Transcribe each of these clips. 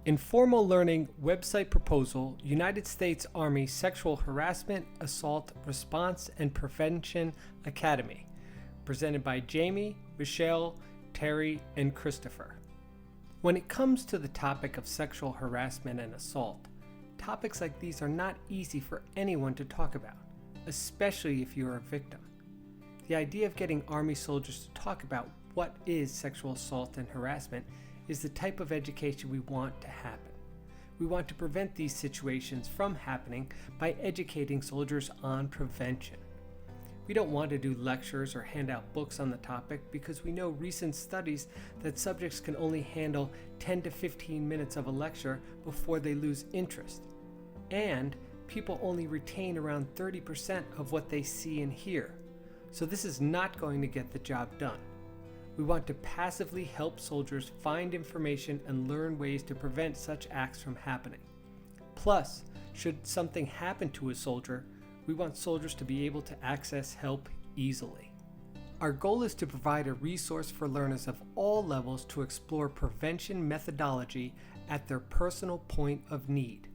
Informal Learning Website Proposal, United States Army Sexual Harassment, Assault, Response, and Prevention Academy, presented by Jamie, Michelle, Terry, and Christopher. When it comes to the topic of sexual harassment and assault, topics like these are not easy for anyone to talk about, especially if you are a victim. The idea of getting Army soldiers to talk about what is sexual assault and harassment is the type of education we want to happen. We want to prevent these situations from happening by educating soldiers on prevention. We don't want to do lectures or hand out books on the topic because we know recent studies that subjects can only handle 10 to 15 minutes of a lecture before they lose interest. And people only retain around 30% of what they see and hear. So this is not going to get the job done. We want to passively help soldiers find information and learn ways to prevent such acts from happening. Plus, should something happen to a soldier, we want soldiers to be able to access help easily. Our goal is to provide a resource for learners of all levels to explore prevention methodology at their personal point of need.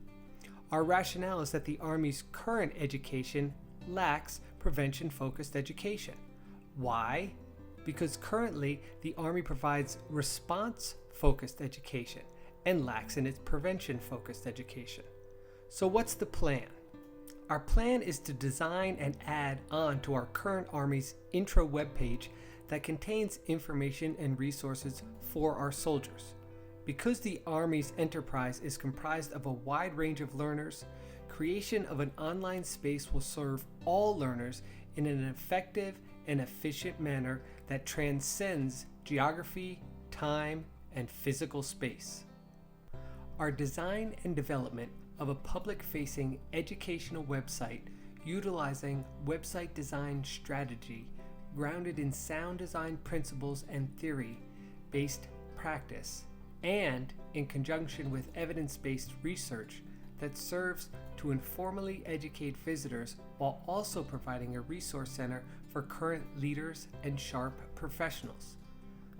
Our rationale is that the Army's current education lacks prevention-focused education. Why? Because currently the Army provides response-focused education and lacks in its prevention-focused education. So what's the plan? Our plan is to design and add on to our current Army's intro webpage that contains information and resources for our soldiers. Because the Army's enterprise is comprised of a wide range of learners, creation of an online space will serve all learners in an effective and efficient manner that transcends geography, time, and physical space. Our design and development of a public-facing educational website utilizing website design strategy grounded in sound design principles and theory-based practice, and in conjunction with evidence-based research that serves to informally educate visitors while also providing a resource center for current leaders and SHARP professionals.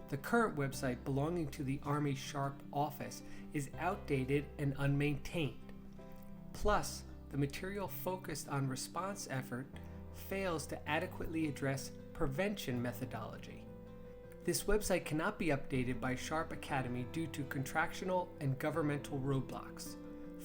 The current website belonging to the Army SHARP office is outdated and unmaintained. Plus, the material focused on response effort fails to adequately address prevention methodology. This website cannot be updated by SHARP Academy due to contractual and governmental roadblocks.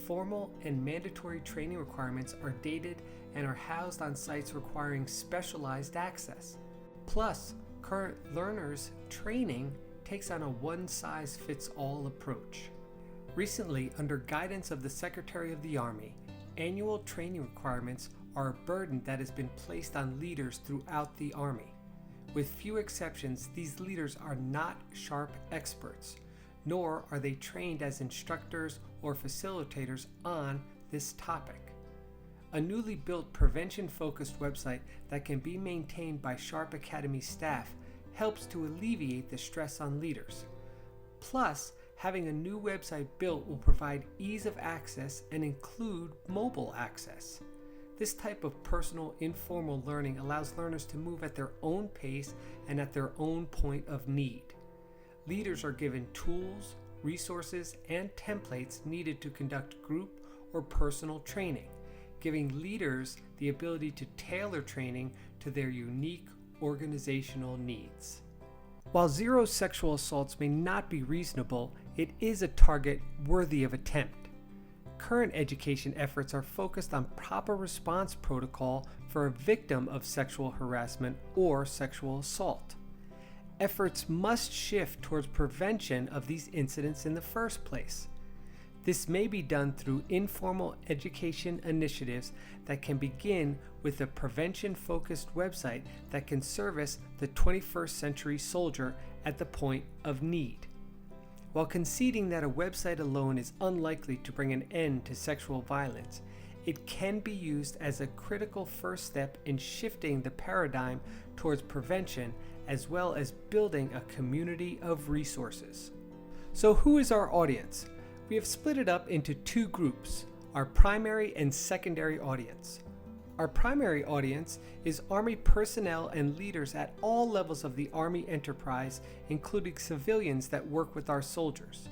Formal and mandatory training requirements are dated and are housed on sites requiring specialized access. Plus, current learners' training takes on a one-size-fits-all approach. Recently, under guidance of the Secretary of the Army, annual training requirements are a burden that has been placed on leaders throughout the Army. With few exceptions, these leaders are not SHARP experts, nor are they trained as instructors or facilitators on this topic. A newly built prevention-focused website that can be maintained by SHARP Academy staff helps to alleviate the stress on leaders. Plus, having a new website built will provide ease of access and include mobile access. This type of personal, informal learning allows learners to move at their own pace and at their own point of need. Leaders are given tools, resources, and templates needed to conduct group or personal training, giving leaders the ability to tailor training to their unique organizational needs. While zero sexual assaults may not be reasonable, it is a target worthy of attempt. Current education efforts are focused on proper response protocol for a victim of sexual harassment or sexual assault. Efforts must shift towards prevention of these incidents in the first place. This may be done through informal education initiatives that can begin with a prevention-focused website that can service the 21st century soldier at the point of need. While conceding that a website alone is unlikely to bring an end to sexual violence, it can be used as a critical first step in shifting the paradigm towards prevention as well as building a community of resources. So who is our audience? We have split it up into two groups, our primary and secondary audience. Our primary audience is Army personnel and leaders at all levels of the Army enterprise, including civilians that work with our soldiers.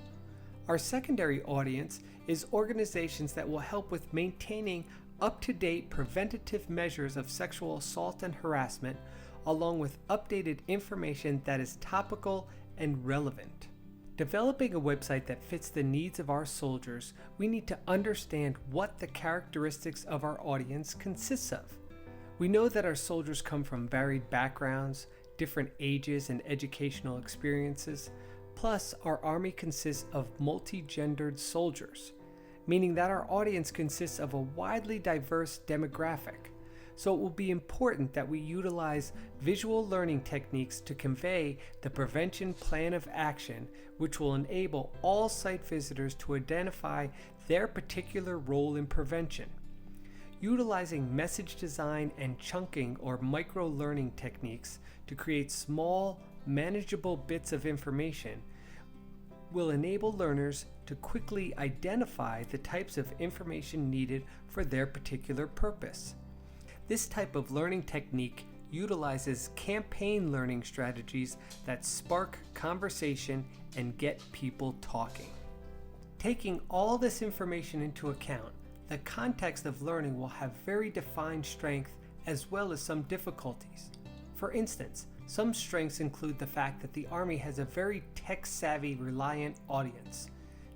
Our secondary audience is organizations that will help with maintaining up-to-date preventative measures of sexual assault and harassment, along with updated information that is topical and relevant. Developing a website that fits the needs of our soldiers, we need to understand what the characteristics of our audience consists of. We know that our soldiers come from varied backgrounds, different ages and educational experiences, plus our Army consists of multi-gendered soldiers, meaning that our audience consists of a widely diverse demographic. So it will be important that we utilize visual learning techniques to convey the prevention plan of action, which will enable all site visitors to identify their particular role in prevention. Utilizing message design and chunking or micro-learning techniques to create small, manageable bits of information will enable learners to quickly identify the types of information needed for their particular purpose. This type of learning technique utilizes campaign learning strategies that spark conversation and get people talking. Taking all this information into account, the context of learning will have very defined strength as well as some difficulties. For instance, some strengths include the fact that the Army has a very tech-savvy, reliant audience.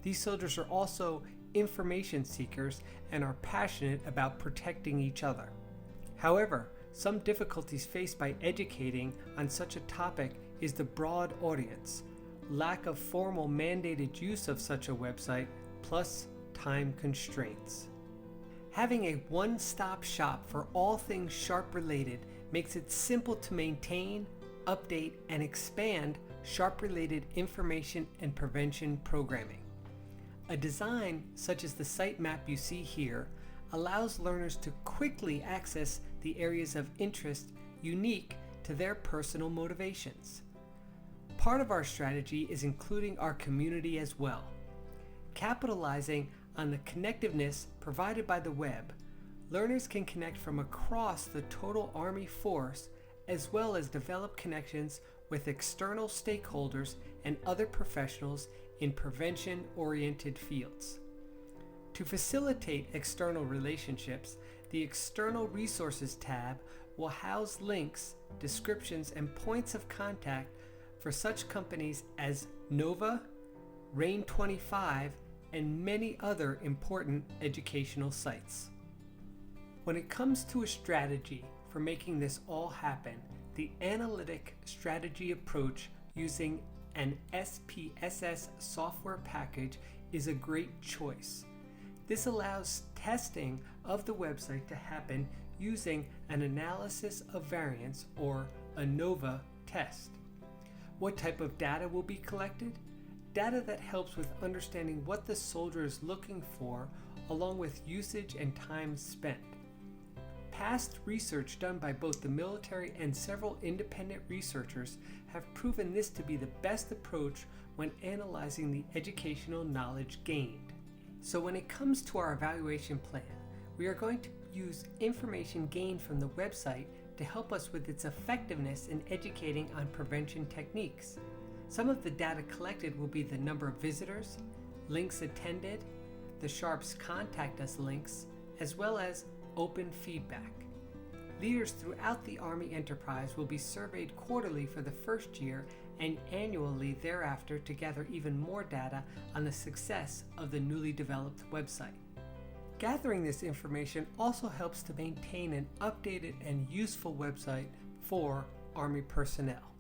These soldiers are also information seekers and are passionate about protecting each other. However, some difficulties faced by educating on such a topic is the broad audience, lack of formal mandated use of such a website, plus time constraints. Having a one-stop shop for all things SHARP related makes it simple to maintain, update, and expand SHARP related information and prevention programming. A design such as the site map you see here allows learners to quickly access the areas of interest unique to their personal motivations. Part of our strategy is including our community as well. Capitalizing on the connectiveness provided by the web, learners can connect from across the total Army force as well as develop connections with external stakeholders and other professionals in prevention-oriented fields. To facilitate external relationships, the External Resources tab will house links, descriptions, and points of contact for such companies as NOVA, RAIN 25, and many other important educational sites. When it comes to a strategy for making this all happen, the analytic strategy approach using an SPSS software package is a great choice. This allows testing of the website to happen using an analysis of variance or ANOVA test. What type of data will be collected? Data that helps with understanding what the soldier is looking for, along with usage and time spent. Past research done by both the military and several independent researchers have proven this to be the best approach when analyzing the educational knowledge gained. So when it comes to our evaluation plan, we are going to use information gained from the website to help us with its effectiveness in educating on prevention techniques. Some of the data collected will be the number of visitors, links attended, the SHARP's Contact Us links, as well as open feedback. Leaders throughout the Army enterprise will be surveyed quarterly for the first year and annually thereafter to gather even more data on the success of the newly developed website. Gathering this information also helps to maintain an updated and useful website for Army personnel.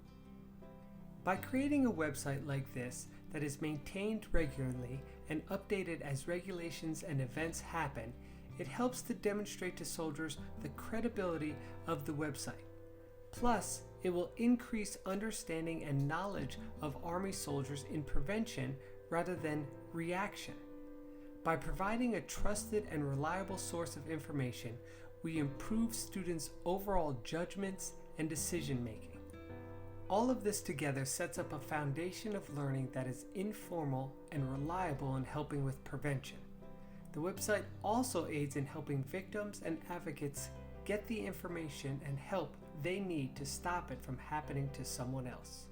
By creating a website like this that is maintained regularly and updated as regulations and events happen, it helps to demonstrate to soldiers the credibility of the website. Plus, it will increase understanding and knowledge of Army soldiers in prevention rather than reaction. By providing a trusted and reliable source of information, we improve students' overall judgments and decision-making. All of this together sets up a foundation of learning that is informal and reliable in helping with prevention. The website also aids in helping victims and advocates get the information and help they need to stop it from happening to someone else.